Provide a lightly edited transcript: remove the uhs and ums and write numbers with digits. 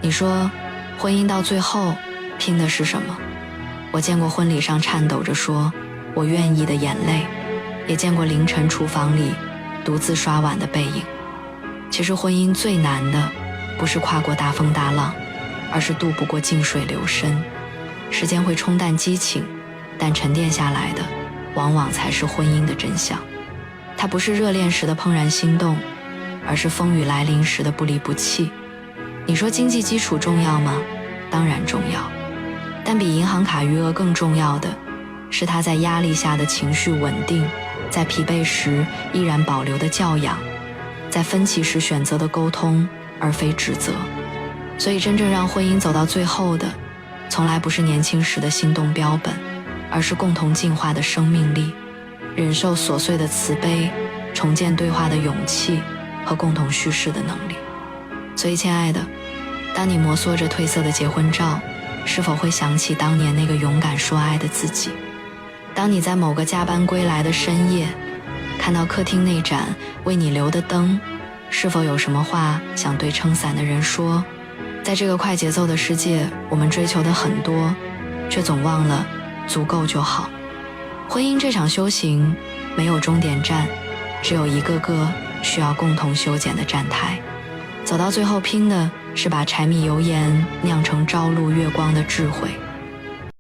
你说，婚姻到最后拼的是什么？我见过婚礼上颤抖着说我愿意的眼泪，也见过凌晨厨房里独自刷碗的背影。其实婚姻最难的不是跨过大风大浪，而是渡不过静水流深。时间会冲淡激情，但沉淀下来的往往才是婚姻的真相。它不是热恋时的怦然心动，而是风雨来临时的不离不弃。你说经济基础重要吗？当然重要，但比银行卡余额更重要的是他在压力下的情绪稳定，在疲惫时依然保留的教养，在分歧时选择的沟通而非指责。所以真正让婚姻走到最后的，从来不是年轻时的心动标本，而是共同进化的生命力，忍受琐碎的慈悲，重建对话的勇气和共同叙事的能力。所以亲爱的，当你摩挲着褪色的结婚照，是否会想起当年那个勇敢说爱的自己？当你在某个加班归来的深夜，看到客厅那盏为你留的灯，是否有什么话想对撑伞的人说？在这个快节奏的世界，我们追求的很多，却总忘了足够就好。婚姻这场修行没有终点站，只有一个个需要共同修剪的站台。走到最后拼的是把柴米油盐酿成朝露月光的智慧。